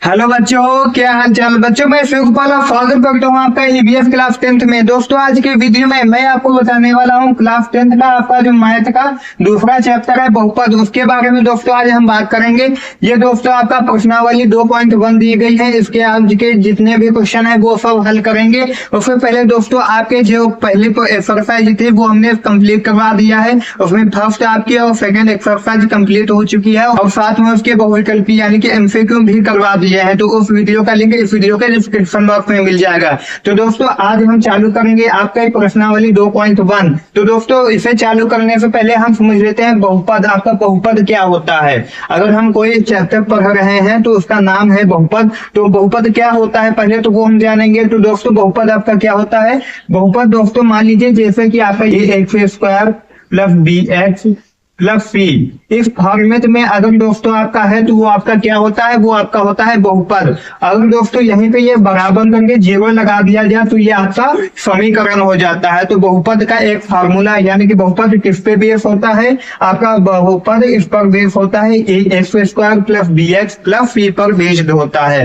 Hello बच्चों, क्या हाल चाल। बच्चों मैं शिवपाल स्वागत करता हूँ आपका ईवीएस क्लास 10th में। दोस्तों आज के वीडियो में मैं आपको बताने वाला हूँ क्लास 10th का आपका जो मैथ का दूसरा चैप्टर है बहुपद, उसके बारे में दोस्तों आज हम बात करेंगे। ये दोस्तों आपका प्रश्नावली 2.1 दी गई है, इसके आज के जितने भी क्वेश्चन है वो सब हल करेंगे। उससे पहले दोस्तों आपके जो पहली एक्सरसाइज थी वो हमने कंप्लीट करवा दिया है। उसमें फर्स्ट आपकी और सेकेंड एक्सरसाइज कंप्लीट हो चुकी है और साथ में उसके बहुविकल्पी यानी कि एमसीक्यू भी करवा दिया है। तो उस वीडियो का लिंक इस वीडियो के डिस्क्रिप्शन बॉक्स में मिल जाएगा। तो दोस्तों आज हम चालू करेंगे आपका प्रश्नावली 2.1। तो दोस्तों इसे चालू करने से पहले हम समझ लेते हैं बहुपद। आपका बहुपद क्या होता है। अगर हम कोई चैप्टर पढ़ रहे हैं तो उसका नाम है बहुपद। तो बहुपद क्या होता है पहले तो वो हम जानेंगे। तो दोस्तों बहुपद आपका क्या होता है। बहुपद दोस्तों मान लीजिए जैसे कि आपका ये x square plus b x plus c, इस फॉर्मेट में अगर दोस्तों आपका है तो वो आपका क्या होता है, वो आपका होता है बहुपद। अगर दोस्तों यहीं पे ये बराबर करके 0 लगा दिया जाए तो ये आपका समीकरण हो जाता है। तो बहुपद का एक फार्मूला यानी कि बहुपद किस पे बेस होता है, आपका बहुपद इस पर बेस होता है x square plus b x plus c पर बेस्ड होता है।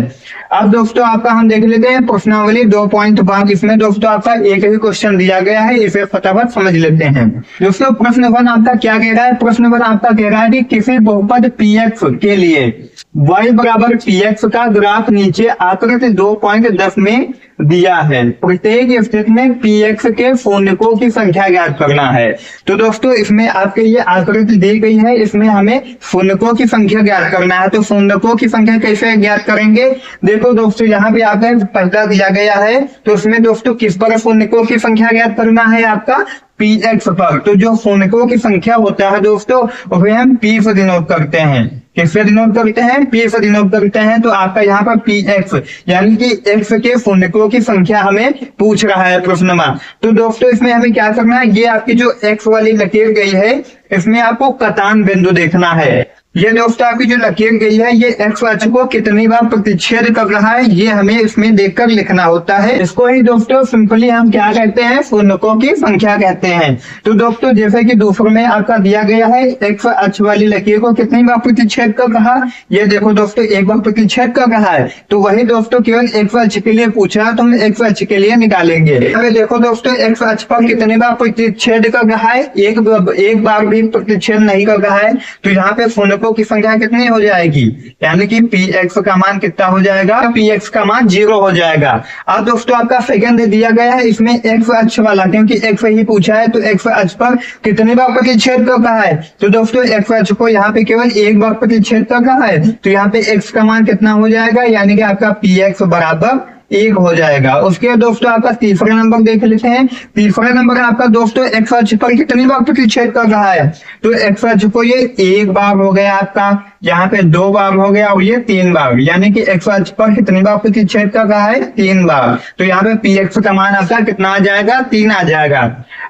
अब दोस्तों आपका हम देख लेते हैं प्रश्नावली 2.5। इसमें दोस्तों आपका एक ही क्वेश्चन दिया गया है, इसे फटाफट समझ लेते हैं। दोस्तों प्रश्न 1 आपका क्या कह रहा है। प्रश्न 1 आपका कह रहा है कि किसी बहुपद px के लिए y बराबर px का ग्राफ नीचे आकृति 2.10 में दिया है। प्रत्येक स्थिति में px के पूर्णांकों की संख्या ज्ञात करना है। तो दोस्तों इसमें आपके ये आकृति दी गई है, इसमें हमें पूर्णांकों की संख्या ज्ञात करना है। तो पूर्णांकों की संख्या कैसे ज्ञात करेंगे। देखो दोस्तों यहाँ पे आपका पहला दिया गया है, तो इसमें दोस्तों किस पर पूर्णांकों की संख्या ज्ञात करना है, आपका px पर। तो जो पूर्णांकों की संख्या होता है दोस्तों उसे हम p से डिनोट करते हैं। किससे डिनोट करते हैं, p से डिनोट करते हैं। तो आपका यहाँ पर px यानी कि x के पूर्णांकों की संख्या हमें पूछ रहा है प्रश्न में। तो दोस्तों इसमें हमें क्या करना है, ये आपकी जो x वाली लकीर गई है इसमें आपको कटान बिंदु देखना है। ये दोस्तों आपकी जो लकीर गई है ये एक्स अक्ष को कितनी बार प्रतिच्छेद कर रहा है ये हमें इसमें देखकर लिखना होता है। इसको ही दोस्तों सिंपली हम क्या कहते हैं, पूर्णांकों की संख्या कहते हैं। तो दोस्तों जैसे कि दूसरे में आपका दिया गया है एक्स अक्ष वाली लकीर को कितनी बार प्रतिच्छेद कर रहा, ये देखो दोस्तों एक बार प्रतिच्छेद कर रहा है। तो वही दोस्तों केवल एक्स अक्ष के लिए पूछा है तो हम एक्स अक्ष के लिए निकालेंगे। अरे देखो दोस्तों एक्स अक्ष पर कितनी बार प्रतिच्छेद कर रहा है, एक बार भी प्रतिच्छेद नहीं कर रहा है। तो यहाँ पे पूर्णांकों की संख्या कितनी हो जाएगी, यानी कि px का मान कितना हो जाएगा, px का मान 0 हो जाएगा। अब दोस्तों आपका सेकंड दिया गया है, इसमें x अक्ष वाला क्योंकि x ही पूछा है तो x अक्ष पर कितनी बार प्रतिच्छेद कर रहा है। तो दोस्तों x अक्ष को यहाँ पे केवल एक बार प्रतिच्छेद कर रहा है। तो यहाँ पे x का मान कितना हो जाएगा, यानी कि आपका px बराबर 1 हो जाएगा। उसके बाद दोस्तों आपका तीसरा नंबर देख लेते हैं। तीसरा नंबर आपका दोस्तों एक्स अक्ष पर कितनी बार प्रतिच्छेद कर रहा है। तो एक्स अक्ष को ये 1 बार हो गया आपका, यहाँ पे 2 बार हो गया और ये 3 बार, यानी कि एक्स अक्ष पर कितनी बार प्रतिच्छेद कर रहा है, 3 बार। तो यहाँ पे px का मान आपका कितना आ जाएगा, 3 आ जाएगा।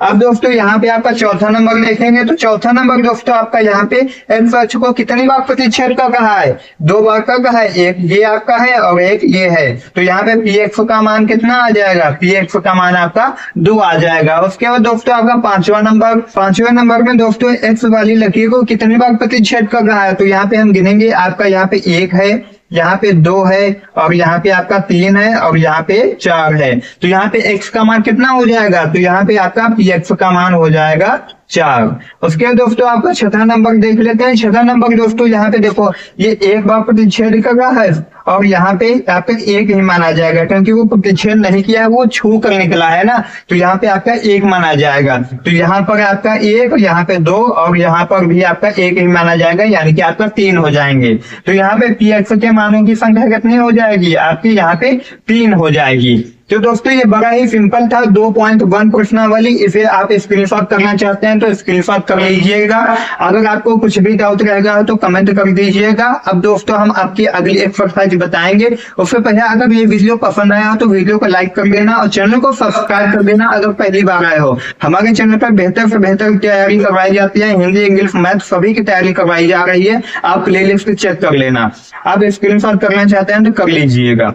अब दोस्तों यहाँ पे आपका चौथा नंबर देखेंगे तो चौथा नंबर दोस्तों आपका यहाँ पे एक्स अक्ष को कितनी बार प्रतिच्छेद कर रहा है, 2 बार कर रहा है। एक ये आपका है और एक ये है। तो यहाँ पे px का मान कितना आ जाएगा, px का मान आपका 2 आ जाएगा। उसके बाद दोस्तों आपका पांचवा नंबर में दोस्तों x वाली लकीर को कितनी बार प्रतिच्छेद कर रहा है। तो यहाँ पे हम गिनेंगे, आपका यहाँ पे 1 है, यहाँ पे 2 है और यहाँ पे आपका 3 है और यहाँ पे 4 है। तो यहाँ पे x का मान कितना हो जाएगा, तो यहाँ पे आपका px का मान हो जाएगा 4। उसके बाद दोस्तों आपका छठा नंबर देख लेते हैं। छठा नंबर दोस्तों यहाँ पे देखो ये 1 बार प्रतिच्छेद कर रहा है और यहाँ पे आपका 1 ही माना जाएगा क्योंकि वो प्रतिच्छेद नहीं किया है, वो छू कर निकला है ना। तो यहाँ पे आपका 1 माना जाएगा। तो यहाँ पर आपका 1, यहाँ पे 2 और यहाँ पर भी आपका 1 ही माना जाएगा, यानी कि आपका 3 हो जाएंगे। तो यहाँ पे px के मानों की संख्या कितनी हो जाएगी, आपकी यहाँ पे 3 हो जाएगी। तो दोस्तों ये बड़ा ही सिंपल था 2.1 प्रश्नावली। इसे आप स्क्रीनशॉट करना चाहते हैं तो स्क्रीनशॉट कर लीजिएगा। अगर आपको कुछ भी डाउट रहेगा तो कमेंट कर दीजिएगा। अब दोस्तों हम आपकी अगली एक्सरसाइज बताएंगे। उससे पहले अगर ये वीडियो पसंद आया हो तो वीडियो को लाइक कर देना और चैनल को सब्सक्राइब कर देना अगर पहली बार आए हो। हमारे चैनल पर बेहतर से बेहतर तैयारी करवाई जाती है, हिंदी इंग्लिश मैथ सभी की तैयारी करवाई जा रही है। आप प्लेलिस्ट चेक कर लेना। आप स्क्रीनशॉट करना चाहते हैं तो कर लीजिएगा।